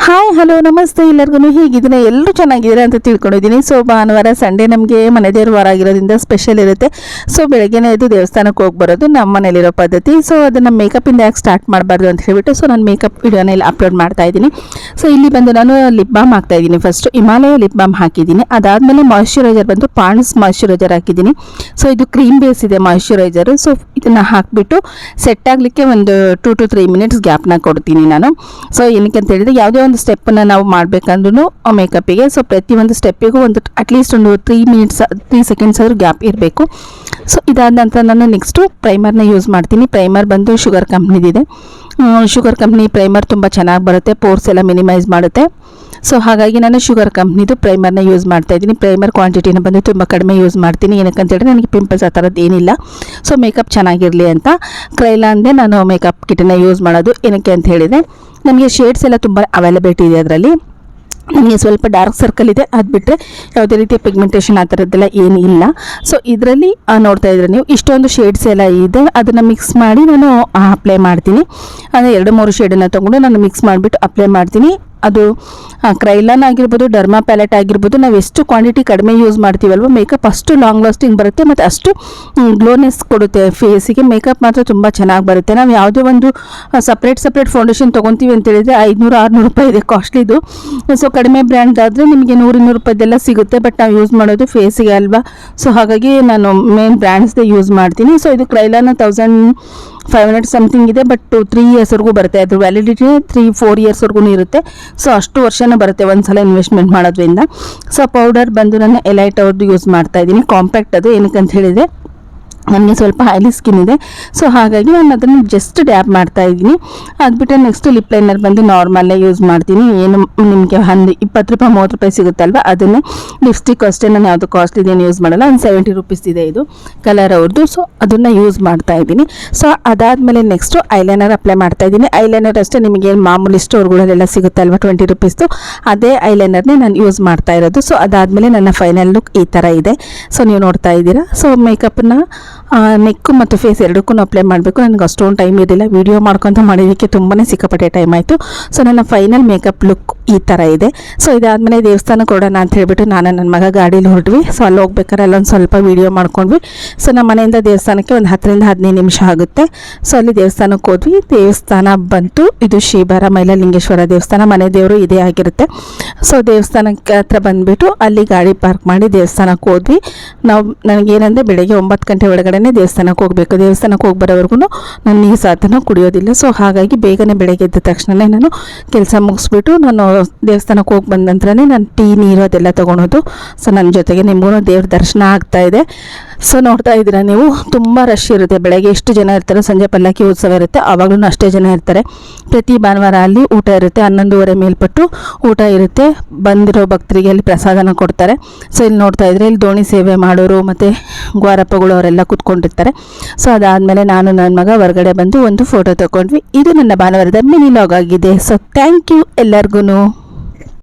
Hi hello ನಮಸ್ತೆ ಎಲ್ಲರಿಗೂ ಹೇಗಿದ್ದೀನಿ, ಎಲ್ಲರೂ ಚೆನ್ನಾಗಿದ್ದೀರಾ ಅಂತ ತಿಳ್ಕೊಂಡಿದ್ದೀನಿ. ಸೊ ಭಾನುವಾರ ಸಂಡೇ ನಮಗೆ ಮನೆ ದೇವ್ರ ವಾರ ಆಗಿರೋದ್ರಿಂದ ಸ್ಪೆಷಲ್ ಇರುತ್ತೆ. ಸೊ ಬೆಳಗ್ಗೆನೇ ಎದ್ದು ದೇವಸ್ಥಾನಕ್ಕೆ ಹೋಗಿ ಬರೋದು ನಮ್ಮ ಮನೇಲಿರೋ ಪದ್ಧತಿ. ಸೊ ಅದನ್ನು ಮೇಕಪ್ಪಿಂದ ಯಾಕೆ ಸ್ಟಾರ್ಟ್ ಮಾಡಬಾರ್ದು ಅಂತ ಹೇಳ್ಬಿಟ್ಟು ಸೊ ನಾನು ಮೇಕಪ್ ವಿಡಿಯೋನ ಇಲ್ಲಿ ಅಪ್ಲೋಡ್ ಮಾಡ್ತಾ ಇದ್ದೀನಿ. ಸೊ ಇಲ್ಲಿ ಬಂದು ನಾನು ಲಿಪ್ ಬಾಮ್ ಹಾಕ್ತಾ ಇದ್ದೀನಿ. ಫಸ್ಟ್ ಹಿಮಾಲಯ ಲಿಪ್ ಬಾಮ್ ಹಾಕಿದ್ದೀನಿ, ಅದಾದಮೇಲೆ ಮಾಯ್ಶ್ಚರೈಸರ್ ಬಂದು ಪಾಂಡ್ಸ್ ಮಾಯ್ಶ್ಚರೈಸರ್ ಹಾಕಿದ್ದೀನಿ. ಸೊ ಇದು ಕ್ರೀಮ್ ಬೇಸ್ ಇದೆ ಮಾಯ್ಶ್ಚರೈಸರು. ಸೊ ಇದನ್ನು ಹಾಕಿಬಿಟ್ಟು ಸೆಟ್ ಆಗಲಿಕ್ಕೆ ಒಂದು 2 to 3 ಮಿನಿಟ್ಸ್ ಗ್ಯಾಪ್ನ ಕೊಡ್ತೀನಿ ನಾನು. ಸೊ ಏನಕ್ಕೆ ಅಂತ ಹೇಳಿದ್ರೆ ಯಾವುದೇ ಒಂದು ಸ್ಟೆಪ್ಪನ್ನು ನಾವು ಮಾಡಬೇಕಂದ್ರೂ ಮೇಕಪ್ಪಿಗೆ ಸೊ ಪ್ರತಿಯೊಂದು ಸ್ಟೆಪ್ಪಿಗೂ ಒಂದು ಅಟ್ಲೀಸ್ಟ್ ಒಂದು 3 ಸೆಕೆಂಡ್ಸ್ ಆದರೂ ಗ್ಯಾಪ್ ಇರಬೇಕು. ಸೊ ಇದಾದ ನಂತರ ನಾನು ನೆಕ್ಸ್ಟು ಪ್ರೈಮರ್ನ ಯೂಸ್ ಮಾಡ್ತೀನಿ. ಪ್ರೈಮರ್ ಬಂದು ಶುಗರ್ ಕಂಪ್ನಿದಿದೆ. ಶುಗರ್ ಕಂಪ್ನಿ ಪ್ರೈಮರ್ ತುಂಬ ಚೆನ್ನಾಗಿ ಬರುತ್ತೆ, ಪೋರ್ಸ್ ಎಲ್ಲ ಮಿನಿಮೈಸ್ ಮಾಡುತ್ತೆ. ಸೊ ಹಾಗಾಗಿ ನಾನು ಶುಗರ್ ಕಂಪ್ನಿದು ಪ್ರೈಮರ್ನ ಯೂಸ್ ಮಾಡ್ತಾ ಇದ್ದೀನಿ. ಪ್ರೈಮರ್ ಕ್ವಾಂಟಿಟಿನ ಬಂದು ತುಂಬ ಕಡಿಮೆ ಯೂಸ್ ಮಾಡ್ತೀನಿ. ಏನಕ್ಕೆ ಅಂತೇಳಿದ್ರೆ ನನಗೆ ಪಿಂಪಲ್ಸ್ ಆ ಥರದ್ದು ಏನಿಲ್ಲ. ಸೊ ಮೇಕಪ್ ಚೆನ್ನಾಗಿರಲಿ ಅಂತ ಕ್ರೈಲಾನ್ದೇ ನಾನು ಮೇಕಪ್ ಕಿಟನ್ನು ಯೂಸ್ ಮಾಡೋದು. ಏನಕ್ಕೆ ಅಂತ ಹೇಳಿದರೆ ನಮಗೆ ಶೇಡ್ಸ್ ಎಲ್ಲ ತುಂಬ ಅವೈಲಬಿಲಿಟಿ ಇದೆ ಅದರಲ್ಲಿ. ನನಗೆ ಸ್ವಲ್ಪ ಡಾರ್ಕ್ ಸರ್ಕಲ್ ಇದೆ, ಅದು ಬಿಟ್ಟರೆ ಯಾವುದೇ ರೀತಿಯ ಪಿಗ್ಮೆಂಟೇಷನ್ ಆ ಥರದ್ದೆಲ್ಲ ಏನು ಇಲ್ಲ. ಸೊ ಇದರಲ್ಲಿ ನೋಡ್ತಾ ಇದ್ರೆ ನೀವು ಇಷ್ಟೊಂದು ಶೇಡ್ಸ್ ಎಲ್ಲ ಇದೆ, ಅದನ್ನು ಮಿಕ್ಸ್ ಮಾಡಿ ನಾನು ಅಪ್ಲೈ ಮಾಡ್ತೀನಿ. ಅಂದರೆ 2-3 ಶೇಡನ್ನು ತೊಗೊಂಡು ನಾನು ಮಿಕ್ಸ್ ಮಾಡಿಬಿಟ್ಟು ಅಪ್ಲೈ ಮಾಡ್ತೀನಿ. ಅದು ಕ್ರೈಲಾನ್ ಆಗಿರ್ಬೋದು, ಡರ್ಮಾ ಪ್ಯಾಲೆಟ್ ಆಗಿರ್ಬೋದು, ನಾವು ಎಷ್ಟು ಕ್ವಾಂಟಿಟಿ ಕಡಿಮೆ ಯೂಸ್ ಮಾಡ್ತೀವಲ್ವ ಮೇಕಪ್ ಅಷ್ಟು ಲಾಂಗ್ ಲಾಸ್ಟಿಂಗ್ ಬರುತ್ತೆ ಮತ್ತು ಅಷ್ಟು ಗ್ಲೋನೆಸ್ ಕೊಡುತ್ತೆ ಫೇಸಿಗೆ. ಮೇಕಪ್ ಮಾತ್ರ ತುಂಬ ಚೆನ್ನಾಗಿ ಬರುತ್ತೆ. ನಾವು ಯಾವುದೇ ಒಂದು ಸಪ್ರೇಟ್ ಫೌಂಡೇಶನ್ ತೊಗೊತೀವಿ ಅಂತೇಳಿದರೆ 500-600 ರೂಪಾಯಿ ಇದೆ ಕಾಸ್ಟ್ಲಿದು. ಸೊ ಕಡಿಮೆ ಬ್ರ್ಯಾಂಡ್ ಆದರೆ ನಿಮಗೆ 100-200 ರೂಪಾಯಿದೆಲ್ಲ ಸಿಗುತ್ತೆ. ಬಟ್ ನಾವು ಯೂಸ್ ಮಾಡೋದು ಫೇಸಿಗೆ ಅಲ್ವಾ. ಸೊ ಹಾಗಾಗಿ ನಾನು ಮೇನ್ ಬ್ರ್ಯಾಂಡ್ಸ್ದೇ ಯೂಸ್ ಮಾಡ್ತೀನಿ. ಸೊ ಇದು ಕ್ರೈಲಾನ 1500 ಸಮಥಿಂಗ್ ಇದೆ, ಬಟ್ 3 ಇಯರ್ಸ್ವರೆಗೂ ಬರುತ್ತೆ. ಅದ್ರ ವ್ಯಾಲಿಡಿಟಿ 3-4 ಇಯರ್ಸ್ವರೆಗೂ ಇರುತ್ತೆ. ಸೊ ಅಷ್ಟು ವರ್ಷನೇ ಬರುತ್ತೆ ಒಂದು ಸಲ ಇನ್ವೆಸ್ಟ್ಮೆಂಟ್ ಮಾಡೋದ್ರಿಂದ. ಸೊ ಪೌಡರ್ ಬಂದು ನಾನು ಎಲೈಟ್ ಅವ್ರದ್ದು ಯೂಸ್ ಮಾಡ್ತಾ ಇದ್ದೀನಿ, ಕಾಂಪ್ಯಾಕ್ಟ್. ಅದು ಏನಕ್ಕೆ ಅಂತ ಹೇಳಿದರೆ ನನಗೆ ಸ್ವಲ್ಪ ಆಯ್ಲಿ ಸ್ಕಿನ್ ಇದೆ. ಸೊ ಹಾಗಾಗಿ ನಾನು ಅದನ್ನು ಜಸ್ಟ್ ಡ್ಯಾಬ್ ಮಾಡ್ತಾ ಇದ್ದೀನಿ. ಅದ್ಬಿಟ್ಟು ನೆಕ್ಸ್ಟ್ ಲಿಪ್ ಲೈನರ್ ಬಂದು ನಾರ್ಮಲ್ಲೇ ಯೂಸ್ ಮಾಡ್ತೀನಿ. ಏನು ನಿಮಗೆ 20-30 ರೂಪಾಯಿ ಸಿಗುತ್ತಲ್ವ, ಅದನ್ನೇ ಲಿಪ್ಸ್ಟಿಕ್ ಅಷ್ಟೇ ನಾನು ಯಾವುದು ಕಾಸ್ಟ್ಲಿ ಇದೇನು ಯೂಸ್ ಮಾಡಲ್ಲ. ಒಂದು 70 ರೂಪೀಸ್ ಇದೆ ಇದು ಕಲರ್ ಅವ್ರದ್ದು. ಸೊ ಅದನ್ನು ಯೂಸ್ ಮಾಡ್ತಾ ಇದ್ದೀನಿ. ಸೊ ಅದಾದಮೇಲೆ ನೆಕ್ಸ್ಟು ಐಲೈನರ್ ಅಪ್ಲೈ ಮಾಡ್ತಾ ಇದ್ದೀನಿ. ಐಲೈನರ್ ಅಷ್ಟೇ ನಿಮಗೆ ಮಾಮೂಲಿ ಸ್ಟೋರ್ಗಳಲ್ಲೆಲ್ಲ ಸಿಗುತ್ತಲ್ವ 20 ರೂಪೀಸ್ದು, ಅದೇ ಐಲೈನರ್ನೇ ನಾನು ಯೂಸ್ ಮಾಡ್ತಾ ಇರೋದು. ಸೊ ಅದಾದಮೇಲೆ ನನ್ನ ಫೈನಲ್ ಲುಕ್ ಈ ಥರ ಇದೆ. ಸೊ ನೀವು ನೋಡ್ತಾ ಇದ್ದೀರಾ. ಸೊ ಮೇಕಪ್ನ ನೆಕ್ಕು ಮತ್ತು ಫೇಸ್ ಎರಡಕ್ಕೂ ಅಪ್ಲೈ ಮಾಡಬೇಕು. ನನಗೆ ಅಷ್ಟೊಂದು ಟೈಮ್ ಇರಲಿಲ್ಲ, ವೀಡಿಯೋ ಮಾಡ್ಕೊತ ಮಾಡಿದ್ದಕ್ಕೆ ತುಂಬಾ ಸಿಕ್ಕಾಪಟ್ಟೆ ಟೈಮ್ ಆಯಿತು. ಸೊ ನನ್ನ ಫೈನಲ್ ಮೇಕಪ್ ಲುಕ್ ಈ ಥರ ಇದೆ. ಸೊ ಇದಾದಮೇಲೆ ದೇವಸ್ಥಾನಕ್ಕೆ ಕೊಡೋಣ ಅಂತ ಹೇಳ್ಬಿಟ್ಟು ನಾನು ನನ್ನ ಮಗ ಗಾಡೀಲಿ ಹೊರಟ್ವಿ. ಸೊ ಅಲ್ಲಿ ಹೋಗ್ಬೇಕಾದ್ರೆ ಅಲ್ಲೊಂದು ಸ್ವಲ್ಪ ವೀಡಿಯೋ ಮಾಡ್ಕೊಂಡ್ವಿ. ಸೊ ನಮ್ಮ ಮನೆಯಿಂದ ದೇವಸ್ಥಾನಕ್ಕೆ ಒಂದು 10-15 ನಿಮಿಷ ಆಗುತ್ತೆ. ಸೊ ಅಲ್ಲಿ ದೇವಸ್ಥಾನಕ್ಕೆ ಹೋದ್ವಿ. ದೇವಸ್ಥಾನ ಬಂತು ಇದು ಶ್ರೀಬಾರ ಮೈಲಲಿಂಗೇಶ್ವರ ದೇವಸ್ಥಾನ, ಮನೆ ದೇವರು ಇದೇ ಆಗಿರುತ್ತೆ. ಸೊ ದೇವಸ್ಥಾನಕ್ಕೆ ಹತ್ರ ಬಂದುಬಿಟ್ಟು ಅಲ್ಲಿ ಗಾಡಿ ಪಾರ್ಕ್ ಮಾಡಿ ದೇವಸ್ಥಾನಕ್ಕೆ ಹೋದ್ವಿ. ನನಗೇನಂದರೆ ಬೆಳಗ್ಗೆ 9 ಗಂಟೆ ಒಳಗಡೆ ದೇವಸ್ಥಾನಕ್ಕೆ ಹೋಗಬೇಕು. ದೇವಸ್ಥಾನಕ್ಕೆ ಹೋಗಿ ಬರೋವರೆಗೂ ನಾನು ನೀರು ಸಾತನ ಕುಡಿಯೋದಿಲ್ಲ. ಸೊ ಹಾಗಾಗಿ ಬೇಗನೆ ಬೆಳಗ್ಗೆ ಎದ್ದ ತಕ್ಷಣವೇ ನಾನು ಕೆಲಸ ಮುಗಿಸ್ಬಿಟ್ಟು ನಾನು ದೇವಸ್ಥಾನಕ್ಕೆ ಹೋಗಿ ಬಂದ ನಂತರನೇ ನಾನು ಟೀ ನೀರು ಅದೆಲ್ಲ ತೊಗೊಳೋದು. ಸೊ ನನ್ನ ಜೊತೆಗೆ ನಿಮಗೂ ದೇವ್ರ ದರ್ಶನ ಆಗ್ತಾ ಇದೆ. ಸೊ ನೋಡ್ತಾ ಇದ್ದೀರಾ ನೀವು, ತುಂಬ ರಶ್ ಇರುತ್ತೆ. ಬೆಳಗ್ಗೆ ಎಷ್ಟು ಜನ ಇರ್ತಾರೆ, ಸಂಜೆ ಪಲ್ಲಕ್ಕಿ ಉತ್ಸವ ಇರುತ್ತೆ, ಆವಾಗಲೂ ಅಷ್ಟೇ ಜನ ಇರ್ತಾರೆ. ಪ್ರತಿ ಭಾನುವಾರ ಅಲ್ಲಿ ಊಟ ಇರುತ್ತೆ, 11:30 ಮೇಲ್ಪಟ್ಟು ಊಟ ಇರುತ್ತೆ. ಬಂದಿರೋ ಭಕ್ತರಿಗೆ ಅಲ್ಲಿ ಪ್ರಸಾದನ ಕೊಡ್ತಾರೆ. ಸೊ ಇಲ್ಲಿ ನೋಡ್ತಾ ಇದ್ರೆ ಇಲ್ಲಿ ದೋಣಿ ಸೇವೆ ಮಾಡೋರು ಮತ್ತು ಗ್ವಾರಪ್ಪಗಳು ಅವರೆಲ್ಲ ಕೂತ್ಕೊಂಡಿರ್ತಾರೆ. ಸೊ ಅದಾದಮೇಲೆ ನಾನು ನನ್ನ ಮಗ ಹೊರಗಡೆ ಬಂದು ಒಂದು ಫೋಟೋ ತಗೊಂಡ್ವಿ. ಇದು ನನ್ನ ಭಾನುವಾರದ ಮಿನಿ ಲಾಗ್ ಆಗಿದೆ. ಸೊ ಥ್ಯಾಂಕ್ ಯು ಎಲ್ಲರಿಗೂ.